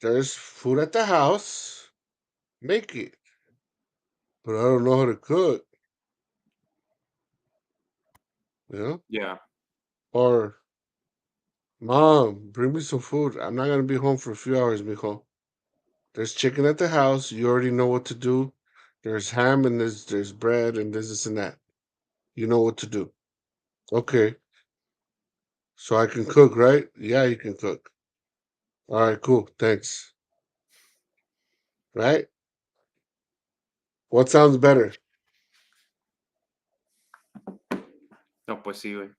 There's food at the house. Make it. But I don't know how to cook, you know? Yeah. Or, Mom, bring me some food. I'm not gonna be home for a few hours, mijo. There's chicken at the house. You already know what to do. There's ham and there's bread and this and that. You know what to do. Okay. So I can cook, right? Yeah, you can cook. All right, cool. Thanks. Right? What sounds better? No, pues sí, güey.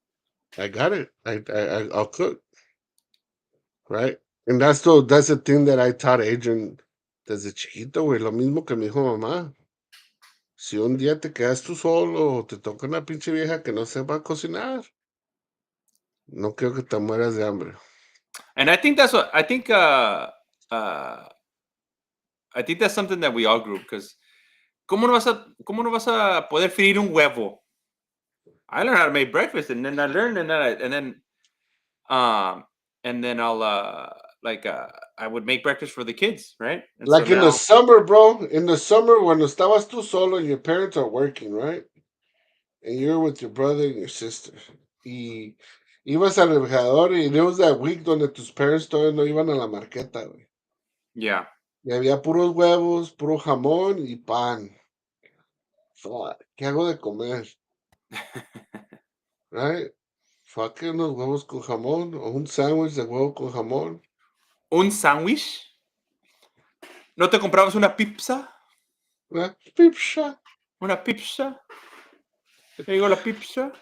I got it. I'll cook, right? And that's the thing that I taught Adrian desde chiquito, güey. Lo mismo que me dijo mamá. Si un día te quedas tú solo o te toca una pinche vieja que no sepa cocinar, no quiero que te mueras de hambre. And I think that's what uh I think that's something that we all grew because cómo no vas a poder freír un huevo? I learned how to make breakfast and then I learned um and then I'll like I would make breakfast for the kids, right? And so Like in the now summer, bro. In the summer, when estabas tú solo and your parents are working, right? And you're with your brother and your sister. Y ibas al refrigerador y there was that week donde tus parents todavía no iban a la marqueta, güey. yeah. Y había puros huevos, puro jamón y pan. Fuck, ¿qué hago de comer? Right? Fuck unos huevos con jamón o un sándwich de huevo con jamón. Un sándwich? ¿No te comprabas una pizza? Una pizza. ¿Una pizza? ¿Te digo la pizza?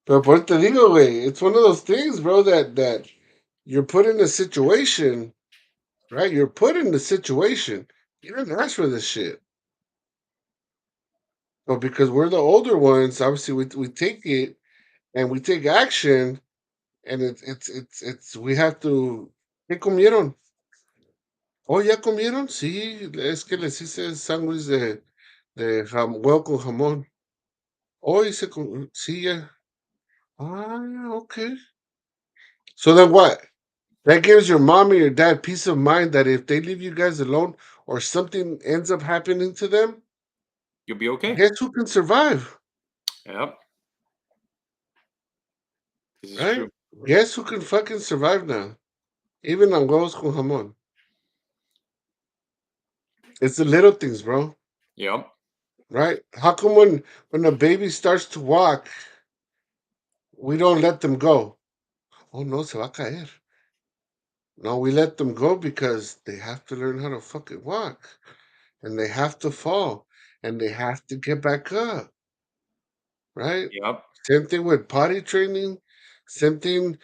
Pero por eso te digo, güey, it's one of those things, bro, that you're put in a situation, right? You're put in the situation. You didn't ask for this shit. But because we're the older ones, obviously we take it and we take action, and it's we have to. ¿Qué comieron? Oh, ¿ya comieron? Sí, es que les hice sándwich de huevo con jamón. Oh, sí, ya. Ah, okay. So then what? That gives your mom or your dad peace of mind that if they leave you guys alone or something ends up happening to them, You'll be okay. guess who can survive, Yep. This is right? true. Guess who can fucking survive now? Even on huevos con jamón. It's the little things, bro. Yep. Right? How come when a baby starts to walk, we don't let them go? Oh no, se va a caer. No, we let them go because they have to learn how to fucking walk, and they have to fall, and they have to get back up. Right? Yep. Same thing with potty training. Same thing.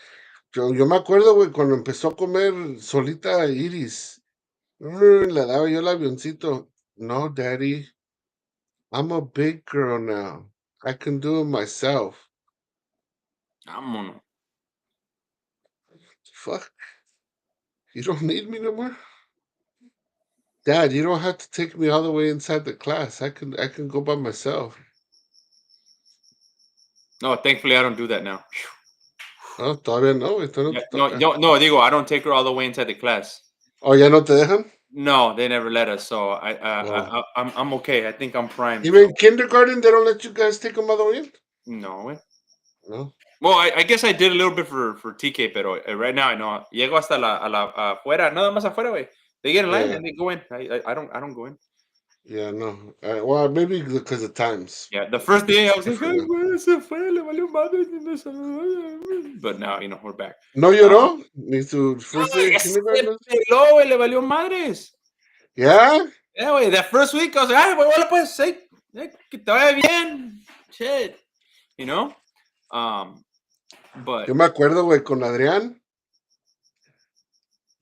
Yo me acuerdo, güey, cuando empezó a comer solita Iris. Le daba yo el avioncito. No, daddy. I'm a big girl now. I can do it myself. Vámonos. Fuck. You don't need me no more? Dad, you don't have to take me all the way inside the class. I can go by myself. No, thankfully I don't do that now. Oh, todavía no, güey, todavía no Yeah, te no, toca. no, no, digo, I don't take her all the way inside the class. Oh, ¿ya no te dejan? No, they never let us. So Oh. I'm okay. I think I'm primed. So Even kindergarten, they don't let you guys take them all the way in? no, güey. No? Well, I guess I did a little bit for TK, pero right now I know. Llego hasta afuera, nada más afuera, güey. They get in line Yeah. and they go in. I don't go in. Yeah, no. Well, maybe because of times. Yeah, the first day I was like, Different ay, now. güey, se fue, le valió madre. Ni me saludó". But now, we're back. ¿No Um, lloró? Ni su first day Ay, of ese kindergarten? peló, güey, le valió madres. Yeah? Yeah, güey, that first week I was like, ay, güey, bueno, pues, que te vaya bien. Shit. You know? Um, Yo but me acuerdo, güey, con Adrián,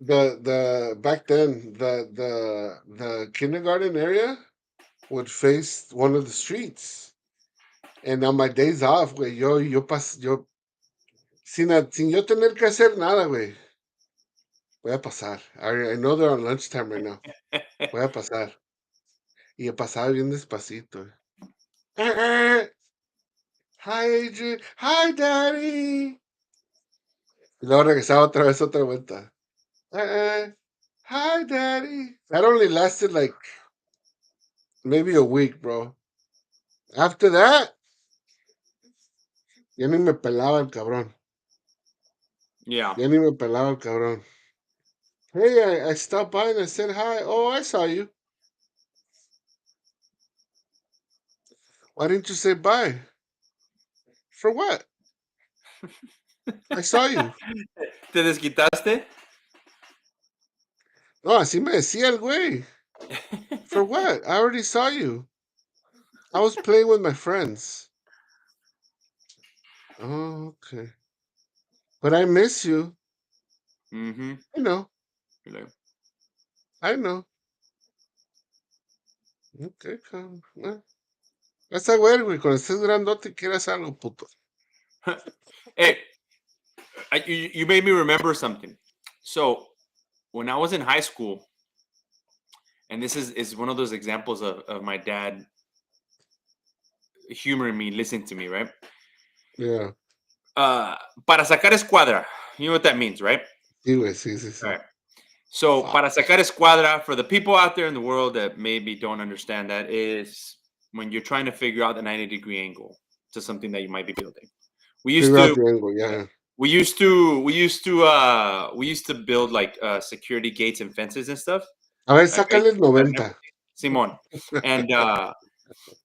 the back then, the kindergarten area would face one of the streets. And on my days off, güey, yo, sin yo tener que hacer nada, güey, voy a pasar. I know they're on lunchtime right now. Voy a pasar. Y yo pasaba bien despacito, güey. Hi, Adrian. Hi, Daddy. Y luego regresaba otra vez otra vuelta. Hi, Daddy. That only lasted like maybe a week, bro. After that, ya ni me pelaba el cabrón. Yeah. Ya ni me pelaba el cabrón. Hey, I stopped by and I said hi. Oh, I saw you. Why didn't you say bye? For what? I saw you. ¿Te desquitaste? No, así me decía el güey. For what? I already saw you. I was playing with my friends. Oh, okay. But I miss you. Mm-hmm. I know. Like, I know. Okay, cabrón. Vas a ver, güey, cuando estés grandote quieras algo, puto. hey, you made me remember something. So when I was in high school, and this is one of those examples of my dad humoring me, listening to me, right? Yeah. Para sacar escuadra. You know what that means, right? Sí, güey, sí, sí, All sí. right. So, Fuck. para sacar escuadra, for the people out there in the world that maybe don't understand that, is when you're trying to figure out the 90-degree angle to something that you might be building. We used Figure out to the angle, yeah. we used to build like security gates and fences and stuff. A ver, Like sácale el 90. Simon.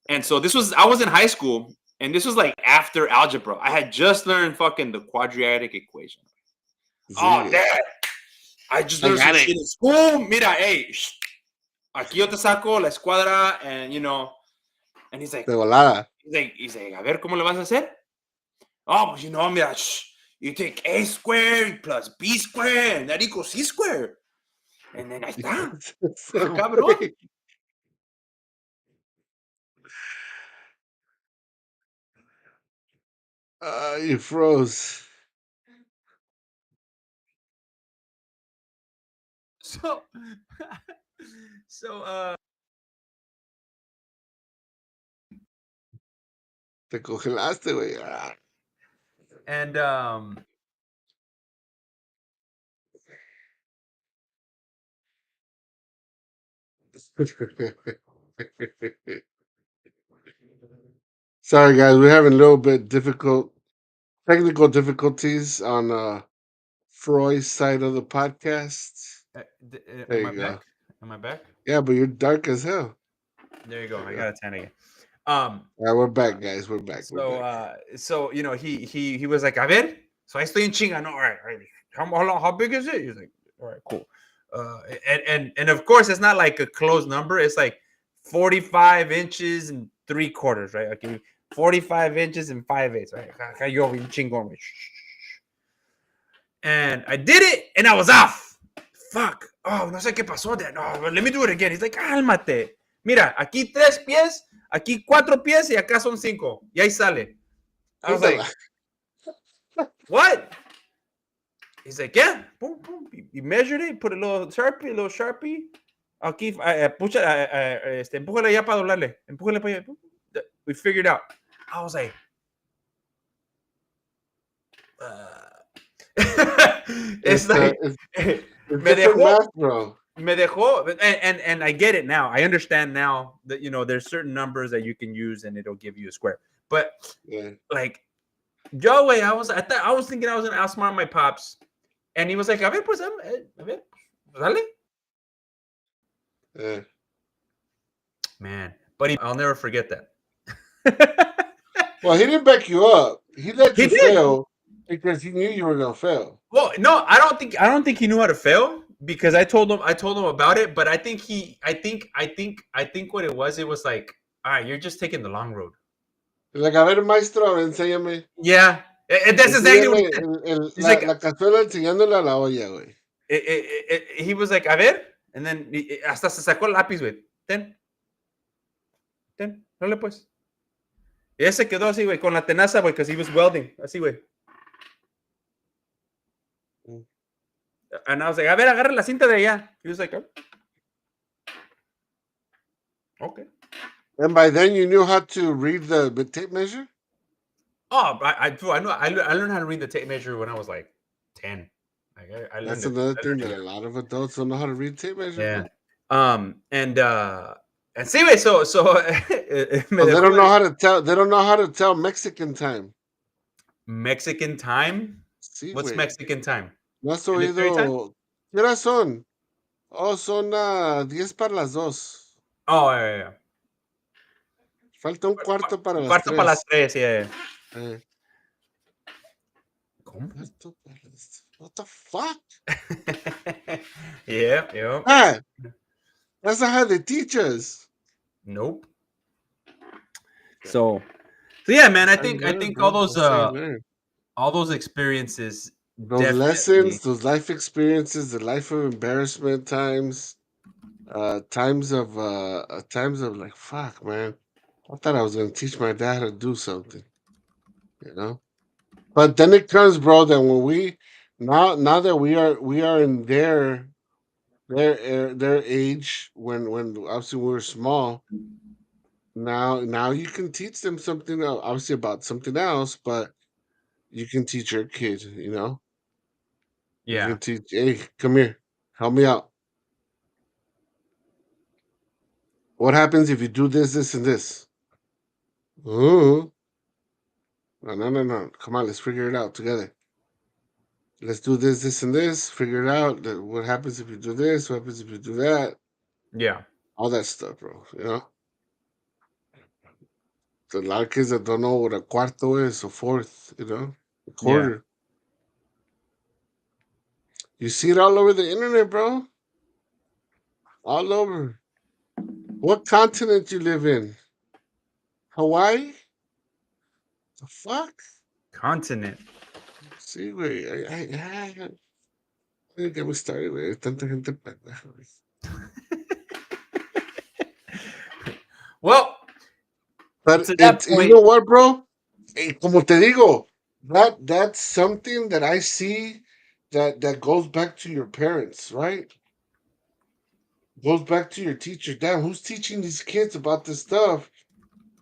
And so this was I was in high school and this was like after algebra. I had just learned fucking the quadratic equation. Sí, Oh, güey. dad, I just I learned some got it. shit in school. Mira, hey, aquí yo te saco la escuadra, and you know, and De volada. he's like, a ver, ¿cómo le vas a hacer? Oh, pues you know, mira, you take a squared plus b squared, and that equals c squared. And then ahí está. Ese Ah, cabrón. güey. You froze. So, so, Te congelaste, güey. Ah. and Sorry, guys. We're having a little bit technical difficulties on Froy's side of the podcast. There am I you back? go. Am I back? Yeah, but you're dark as hell. There you go. There I you got go. a 10 again. All right, we're back, guys. We're back. We're So back. so you know he was like, a ver, so I estoy en chinga. No, all right, all right. How big is it? He's like, all right, cool. And of course it's not like a closed number. It's like 45 inches and 3/4, right? Okay, 45 inches and 5/8, right? Acá yo bien chingón, güey. And I did it, and I was off. Fuck. Oh, no sé qué pasó. No, let me do it again. He's like, cálmate. Mira, aquí 3 pies, aquí 4 pies y acá son 5. Y ahí sale. I was like, what? He's like, yeah. Boom, boom. He measured it, put a little Sharpie. Aquí, empújale ya para doblarle. Empújale para allá. We figured out. I was like, it's like, It's me different dejó, math, bro. and I get it now. I understand now that there's certain numbers that you can use and it'll give you a square. But Yeah. like, yo, way, I was thinking I was gonna outsmart my pops, and he was like, a ver, pues, a ver, dale. Yeah. Man, but I'll never forget that. Well, he didn't back you up. He let He you did. fail because he knew you were gonna fail. Well, no, I don't think he knew how to fail because I told him about it, but I think what it was like, all right, you're just taking the long road. Like, a ver, maestro, enséñame. Yeah, that's exactly what he Enséñame said. He's like, la cazuela enseñándole a la olla, güey. he was like, a ver, and then hasta se sacó el lápiz, güey. Dale pues. Y ese quedó así, güey, con la tenaza, güey, because he was welding, así, güey. And I was like, a ver, agarra la cinta de allá. He was like, oh. Okay. And by then you knew how to read the tape measure? Oh, I know I learned how to read the tape measure when I was like 10. Like I That's learned it. another I thing learned it that a young. lot of adults don't know how to read tape measure, Yeah. bro. And see, wait, so me So they dejó don't know how to tell. They don't know how to tell Mexican time. Mexican time. Sí, What's güey. Mexican time? ¿No has Military time? oído? ¿Qué horas son? Oh, son 10 para las 2. Oh, yeah. Falta un cuarto para las Cuarto para 3. las 3, yeah. Eh, ¿Cómo? cuarto para las... What the fuck? Yeah. Ah, that's not how they teach us. Nope. So yeah, man. I I think I learned, think bro. That's how you learn. all those experiences Those lessons, definitely. those life experiences, the life of embarrassment times, times of like, fuck, man. I thought I was gonna teach my dad how to do something, you know. But then it comes, bro, that when we now that we are in their age when obviously we were small. Now you can teach them something obviously about something else, but you can teach your kid. You know, you Yeah. can teach. Hey, come here, help me out. What happens if you do this, this, and this? Oh, no. Come on, let's figure it out together. Let's do this, this, and this. Figure it out. What happens if you do this? What happens if you do that? Yeah. All that stuff, bro. You know, so a lot of kids that don't know what a cuarto is, a fourth. You know, a Yeah. quarter. You see it all over the internet, bro. All over. What continent you live in? Hawaii? The fuck? Continent. Sí, güey. Get me started, güey. Hay tanta gente pendeja, güey. Well, But to that it's you point, know what, bro? Como te digo, that's something that I see that goes back to your parents, right? Goes back to your teacher. Damn, who's teaching these kids about this stuff?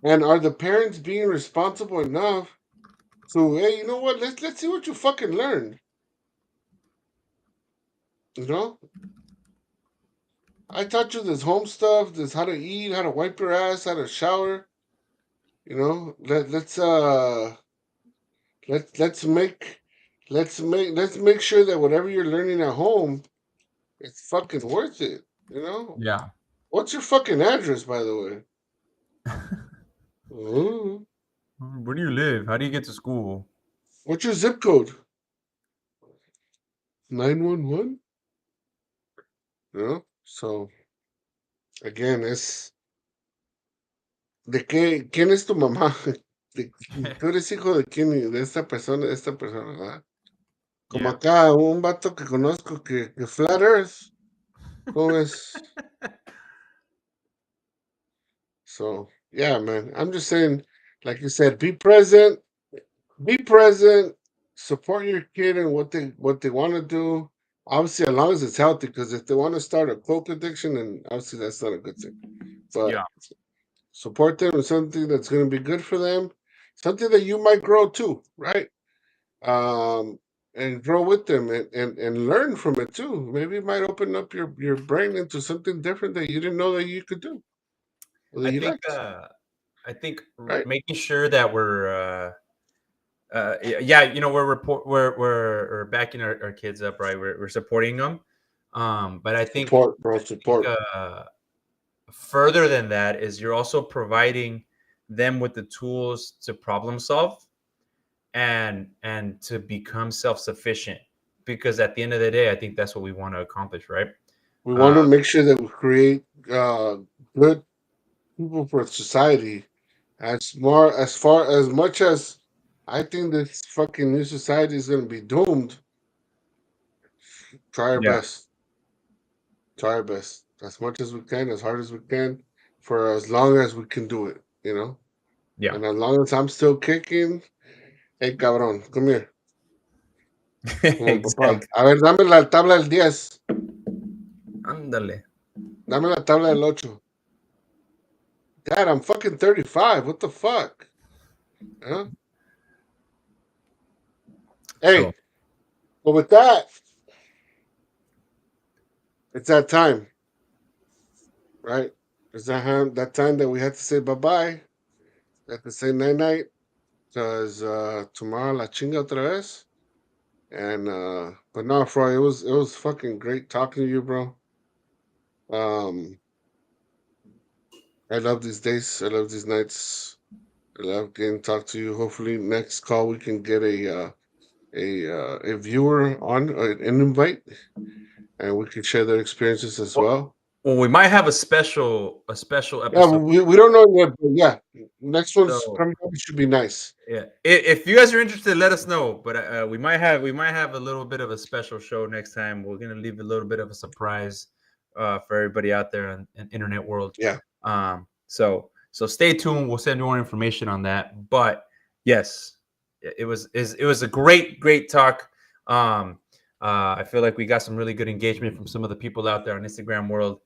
And are the parents being responsible enough to, hey, you know what? Let's see what you fucking learned. You know, I taught you this home stuff, this how to eat, how to wipe your ass, how to shower. You know, let's make let's make sure that whatever you're learning at home, it's fucking worth it. You know, yeah. what's your fucking address, by the way? Ooh. Where do you live? How do you get to school? What's your zip code? 911. You know, so again, es de qué, quién es tu mamá. Tú eres hijo de quién, de esta persona, ¿verdad? Como Yeah. acá, un vato que conozco que Flat Earth, ¿cómo es? So, yeah, man. I'm just saying, like you said, be present, support your kid and what they want to do. Obviously, as long as it's healthy, because if they want to start a coke addiction, then obviously that's not a good thing. But Yeah. support them in something that's going to be good for them, something that you might grow too, right? um, and grow with them and learn from it too. Maybe it might open up your brain into something different that you didn't know that you could do or that I you think liked, I think right? making sure that yeah, we're backing our kids up, right? We're supporting them. But I think Support, bro, support. further than that is you're also providing them with the tools to problem solve and to become self-sufficient, because at the end of the day I think that's what we want to accomplish, right? We uh want to make sure that we create good people for society. As much as I think this fucking new society is going to be doomed, try our yeah best. Try our best as much as we can, as hard as we can, for as long as we can do it. You know. yeah And as long as I'm still kicking, hey, cabrón, come here. Come on, papá. exactly. A ver, dame la tabla del 10. Ándale. Dame la tabla del 8. Dad, I'm fucking 35. What the fuck? Huh? So Hey, but with that, it's that time, right? It's that time that we had to say bye bye. Had to say night night because tomorrow la chinga otra vez. And but no, Froy, it was fucking great talking to you, bro. Um, I love these days. I love these nights. I love getting to talk to you. Hopefully, next call we can get a viewer on an invite, and we can share their experiences as well, well. we might have a special Yeah, episode. we don't know yet, but yeah, next one's So coming up. It should be nice. yeah, if you guys are interested, let us know. But we might have a little bit of a special show next time. We're gonna leave a little bit of a surprise for everybody out there in internet world. Yeah, So stay tuned. We'll send more information on that. But yes, it was a great talk. Um, I feel like we got some really good engagement from some of the people out there on Instagram world.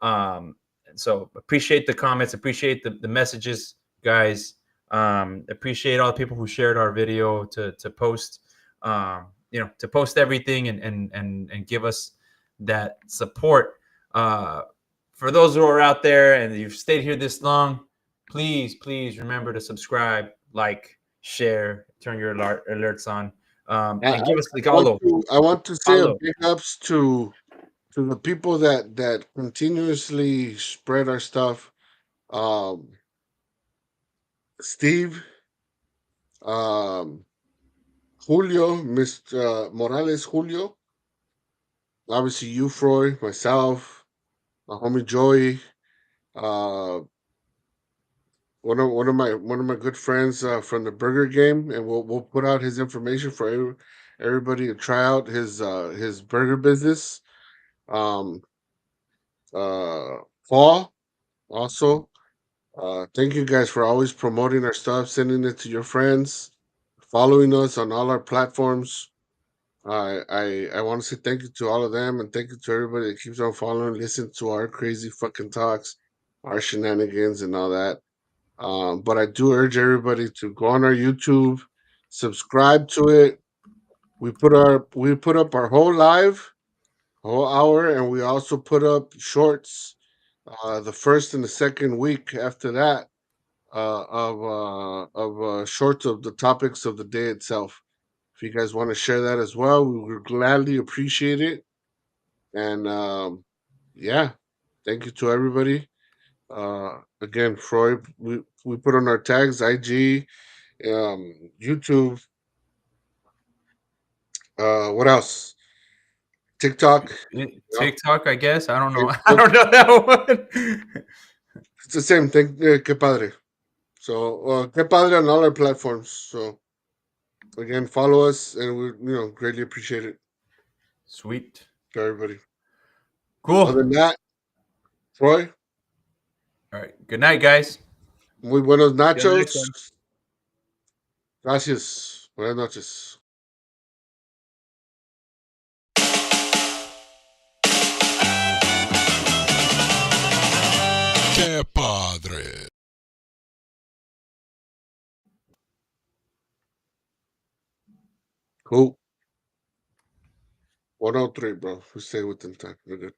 And so appreciate the comments, appreciate the messages, guys. Appreciate all the people who shared our video to post, to post everything and give us that support. Uh, for those who are out there and you've stayed here this long, please remember to subscribe, like, share, turn your alerts on, and give us the follow. I want to say a Follow. big ups to the people that continuously spread our stuff. Um, Steve, um, Julio, Mr. Morales, Julio, obviously you, Froy, myself, my homie Joey, uh, one of my good friends from the Burger Game, and we'll put out his information for everybody to try out his burger business. Um, Paul also. Thank you guys for always promoting our stuff, sending it to your friends, following us on all our platforms. I want to say thank you to all of them, and thank you to everybody that keeps on following, listening to our crazy fucking talks, our shenanigans, and all that. But I do urge everybody to go on our YouTube, subscribe to it. We put up our whole hour, and we also put up shorts. The first and the second week after that of shorts of the topics of the day itself. If you guys want to share that as well, we would gladly appreciate it. And yeah, thank you to everybody. Again, Freud, we put on our tags, IG, YouTube. What else? TikTok. You know, TikTok, I guess. I don't know. I Facebook. don't know that one. It's the same thing. Que Padre. So, Que Padre on all our platforms. So, again, follow us, and we greatly appreciate it Sweet. to everybody. Cool. Other than that, Troy, All right. Good night, guys. muy buenos See you on the next one. nachos. Gracias. Buenas noches. Que Padre. Cool. 103, bro. We stay within time. We're good.